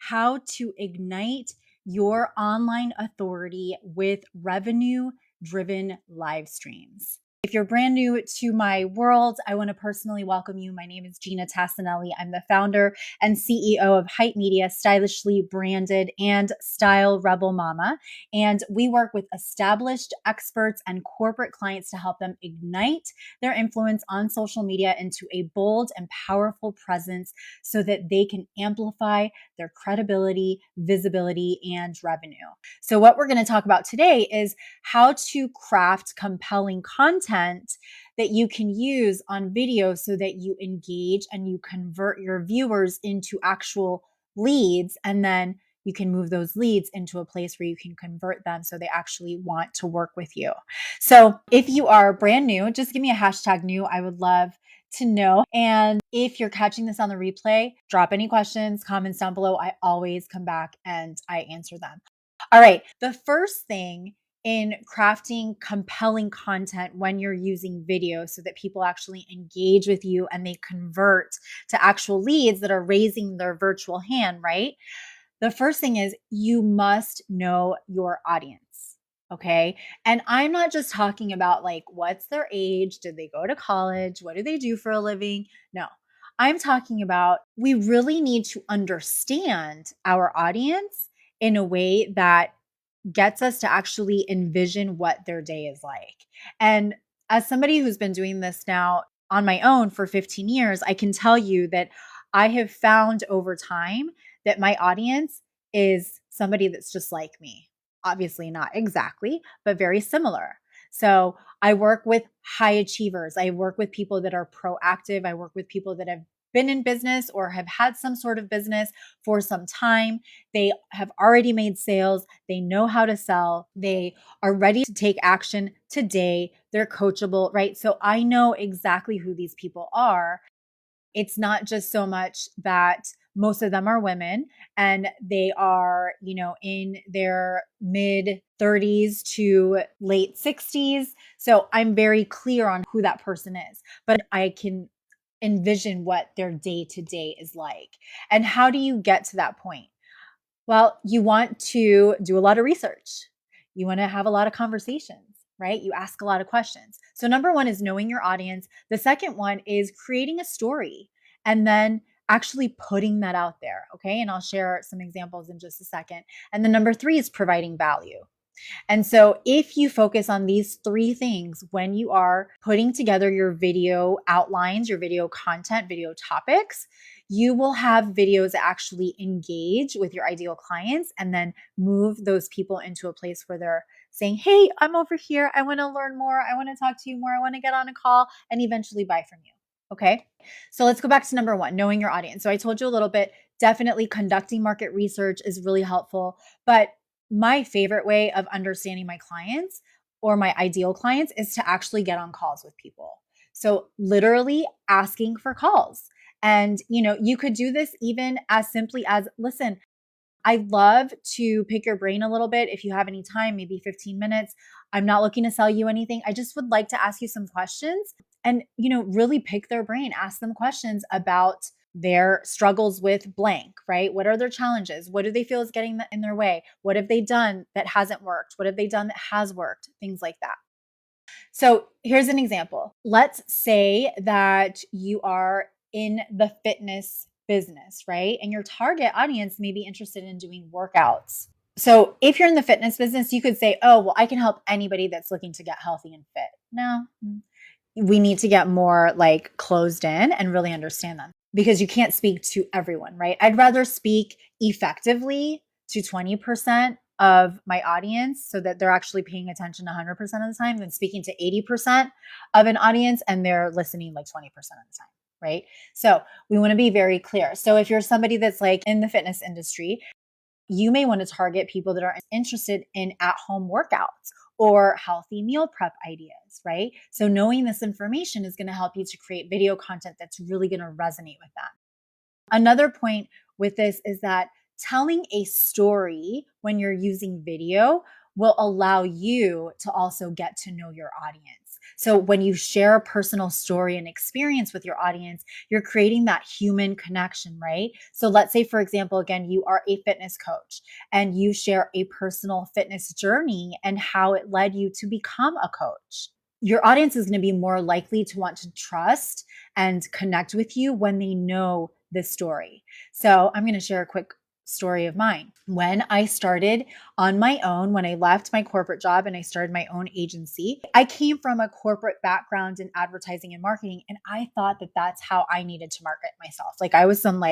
how to ignite your online authority with revenue-driven live streams. If you're brand new to my world, I want to personally welcome you. My name is Gina Tassinelli. I'm the founder and CEO of Hype Media, stylishly branded and Style Rebel Mama. And we work with established experts and corporate clients to help them ignite their influence on social media into a bold and powerful presence so that they can amplify their credibility, visibility, and revenue. So what we're going to talk about today is how to craft compelling content that you can use on video so that you engage and you convert your viewers into actual leads, and then you can move those leads into a place where you can convert them so they actually want to work with you. So if you are brand new, just give me a hashtag new. I would love to know. And if you're catching this on the replay, drop any questions, comments down below. I always come back and I answer them. All right. The first thing in crafting compelling content when you're using video so that people actually engage with you and they convert to actual leads that are raising their virtual hand, right? The first thing is you must know your audience. Okay. And I'm not just talking about like, what's their age? Did they go to college? What do they do for a living? No, I'm talking about we really need to understand our audience in a way that gets us to actually envision what their day is like. And as somebody who's been doing this now on my own for 15 years, I can tell you that I have found over time that my audience is somebody that's just like me. Obviously, not exactly, but very similar. So I work with high achievers. I work with people that are proactive. I work with people that have been in business or have had some sort of business for some time. They have already made sales. They know how to sell. They are ready to take action today. They're coachable, right? So I know exactly who these people are. It's not just so much that most of them are women and they are, in their mid 30s to late 60s. So I'm very clear on who that person is, but I can envision what their day to day is like. And how do you get to that point? Well, you want to do a lot of research. You want to have a lot of conversations, right? You ask a lot of questions. So, number one is knowing your audience. The second one is creating a story and then actually putting that out there. Okay. And I'll share some examples in just a second. And then number three is providing value. And so, if you focus on these three things when you are putting together your video outlines, your video content, video topics, you will have videos that actually engage with your ideal clients and then move those people into a place where they're saying, hey, I'm over here. I want to learn more. I want to talk to you more. I want to get on a call and eventually buy from you. Okay. So let's go back to number one, knowing your audience. So I told you a little bit, definitely conducting market research is really helpful. But my favorite way of understanding my clients or my ideal clients is to actually get on calls with people. So literally asking for calls. And, you could do this even as simply as, listen, I'd love to pick your brain a little bit. If you have any time, maybe 15 minutes. I'm not looking to sell you anything. I just would like to ask you some questions and, really pick their brain, ask them questions about their struggles with blank, right? What are their challenges? What do they feel is getting in their way? What have they done that hasn't worked? What have they done that has worked? Things like that. So here's an example. Let's say that you are in the fitness business, right? And your target audience may be interested in doing workouts. So if you're in the fitness business, you could say, oh, well, I can help anybody that's looking to get healthy and fit. No, we need to get more like closed in and really understand them because you can't speak to everyone, right? I'd rather speak effectively to 20% of my audience so that they're actually paying attention 100% of the time than speaking to 80% of an audience and they're listening like 20% of the time, right? So we want to be very clear. So if you're somebody that's like in the fitness industry, you may want to target people that are interested in at-home workouts or healthy meal prep ideas, right? So knowing this information is going to help you to create video content that's really going to resonate with them. Another point with this is that telling a story when you're using video will allow you to also get to know your audience. So when you share a personal story and experience with your audience, you're creating that human connection, right? So let's say, for example, again, you are a fitness coach and you share a personal fitness journey and how it led you to become a coach. Your audience is going to be more likely to want to trust and connect with you when they know this story. So I'm going to share a quick story of mine. When I started on my own, when I left my corporate job and I started my own agency, I came from a corporate background in advertising and marketing. And I thought that that's how I needed to market myself. Like I was some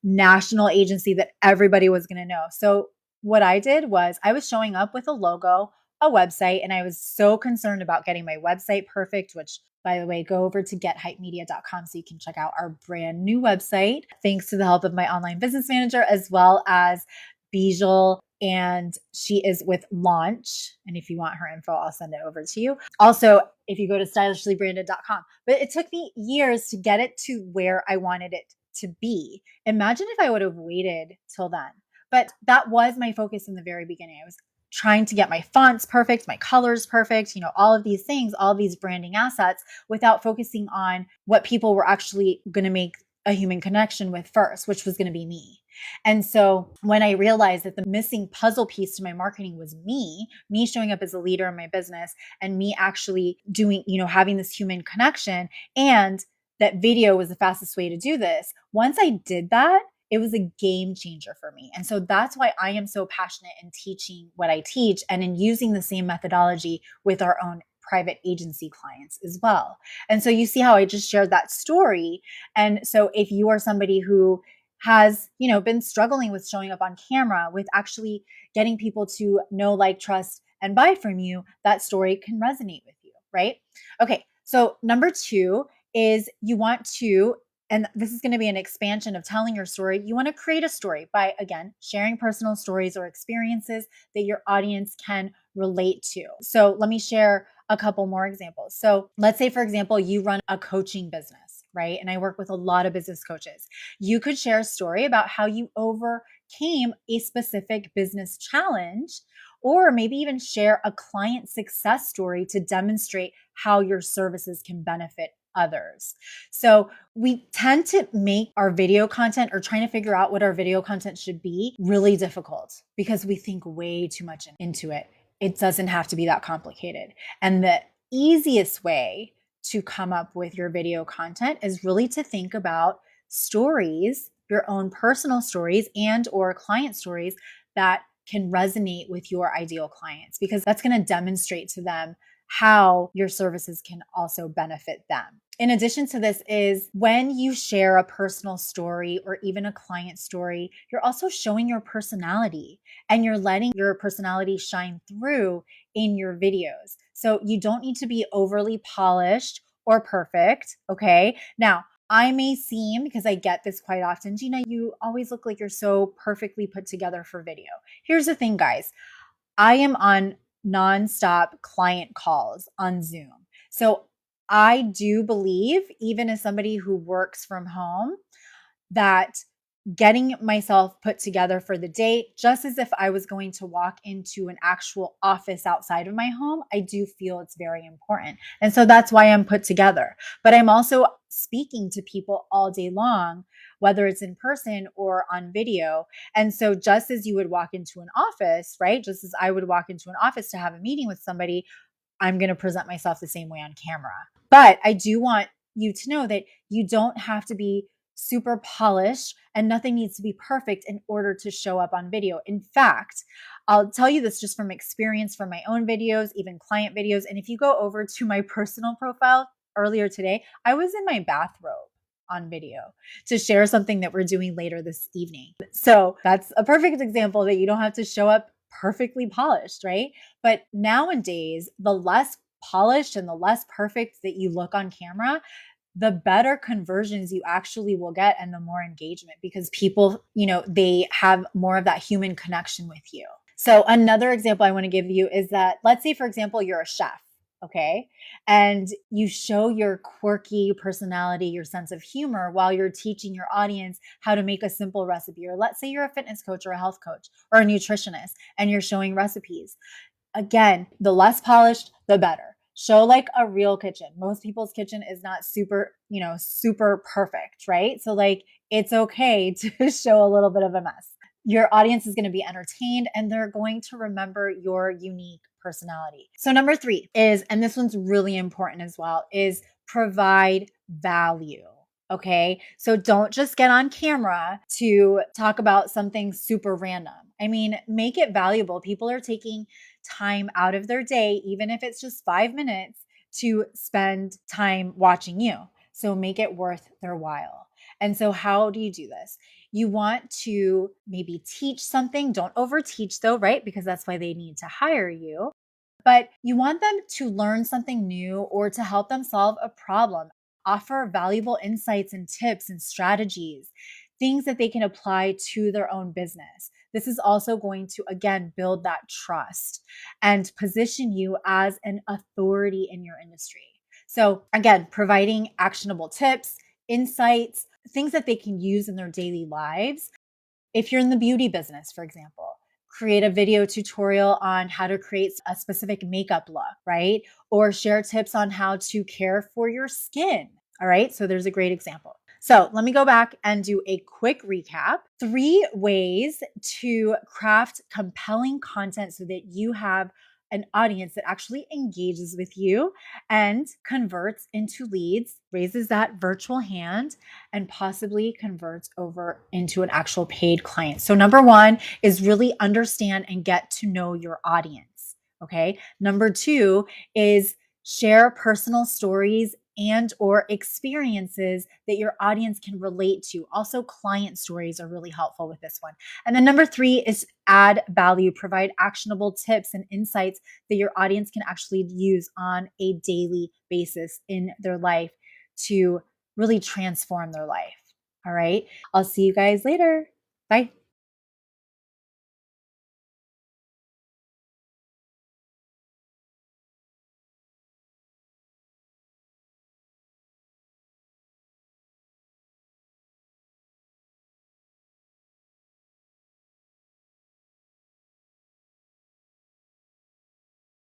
national agency that everybody was going to know. So what I did was I was showing up with a logo, a website, and I was so concerned about getting my website perfect, which by the way, go over to gethypemedia.com so you can check out our brand new website. Thanks to the help of my online business manager, as well as Bijal, and she is with Launch. And if you want her info, I'll send it over to you. Also, if you go to stylishlybranded.com. But it took me years to get it to where I wanted it to be. Imagine if I would have waited till then. But that was my focus in the very beginning. I was trying to get my fonts perfect, my colors perfect, all of these things, all of these branding assets without focusing on what people were actually going to make a human connection with first, which was going to be me. And so when I realized that the missing puzzle piece to my marketing was me showing up as a leader in my business and me actually doing, having this human connection, and that video was the fastest way to do this. Once I did that, it was a game changer for me. And so that's why I am so passionate in teaching what I teach and in using the same methodology with our own private agency clients as well. And so you see how I just shared that story. And so if you are somebody who has, been struggling with showing up on camera, with actually getting people to know, like, trust, and buy from you, that story can resonate with you, right? Okay. So number 2 is you want to, and this is going to be an expansion of telling your story. You want to create a story by, again, sharing personal stories or experiences that your audience can relate to. So let me share a couple more examples. So let's say, for example, you run a coaching business, right? And I work with a lot of business coaches. You could share a story about how you overcame a specific business challenge, or maybe even share a client success story to demonstrate how your services can benefit others. So we tend to make our video content, or trying to figure out what our video content should be, really difficult because we think way too much into it. It doesn't have to be that complicated. And the easiest way to come up with your video content is really to think about stories, your own personal stories and or client stories that can resonate with your ideal clients, because that's going to demonstrate to them how your services can also benefit them. In addition to this is when you share a personal story or even a client story, you're also showing your personality and you're letting your personality shine through in your videos. So you don't need to be overly polished or perfect. Okay. Now, I may seem, because I get this quite often, Gina, you always look like you're so perfectly put together for video. Here's the thing, guys. I am on nonstop client calls on Zoom. So I do believe, even as somebody who works from home, that getting myself put together for the day, just as if I was going to walk into an actual office outside of my home, I do feel it's very important. And so that's why I'm put together. But I'm also speaking to people all day long, whether it's in person or on video. And so just as you would walk into an office, right? Just as I would walk into an office to have a meeting with somebody, I'm going to present myself the same way on camera. But I do want you to know that you don't have to be super polished and nothing needs to be perfect in order to show up on video. In fact, I'll tell you this just from experience from my own videos, even client videos. And if you go over to my personal profile earlier today, I was in my bathrobe on video to share something that we're doing later this evening. So that's a perfect example that you don't have to show up perfectly polished, right? But nowadays, the less polished and the less perfect that you look on camera, the better conversions you actually will get and the more engagement, because people, they have more of that human connection with you. So another example I want to give you is that, let's say, for example, you're a chef. Okay. And you show your quirky personality, your sense of humor while you're teaching your audience how to make a simple recipe. Or let's say you're a fitness coach or a health coach or a nutritionist and you're showing recipes. Again, the less polished, the better. Show like a real kitchen. Most people's kitchen is not super, super perfect, right? So like it's okay to show a little bit of a mess. Your audience is going to be entertained and they're going to remember your unique personality. So number 3 is, and this one's really important as well, is provide value. Okay. So don't just get on camera to talk about something super random. I mean, make it valuable. People are taking time out of their day, even if it's just 5 minutes, to spend time watching you. So make it worth their while. And so, how do you do this? You want to maybe teach something. Don't overteach, though, right? Because that's why they need to hire you. But you want them to learn something new or to help them solve a problem. Offer valuable insights and tips and strategies, things that they can apply to their own business. This is also going to, again, build that trust and position you as an authority in your industry. So, again, providing actionable tips, insights, things that they can use in their daily lives. If you're in the beauty business, for example, create a video tutorial on how to create a specific makeup look, right? Or share tips on how to care for your skin. All right. So there's a great example. So let me go back and do a quick recap. 3 ways to craft compelling content so that you have an audience that actually engages with you and converts into leads, raises that virtual hand, and possibly converts over into an actual paid client. So, number 1 is really understand and get to know your audience. Okay. Number 2 is share personal stories and or experiences that your audience can relate to. Also, client stories are really helpful with this one. And then number 3 is add value, provide actionable tips and insights that your audience can actually use on a daily basis in their life to really transform their life. All right. I'll see you guys later. Bye.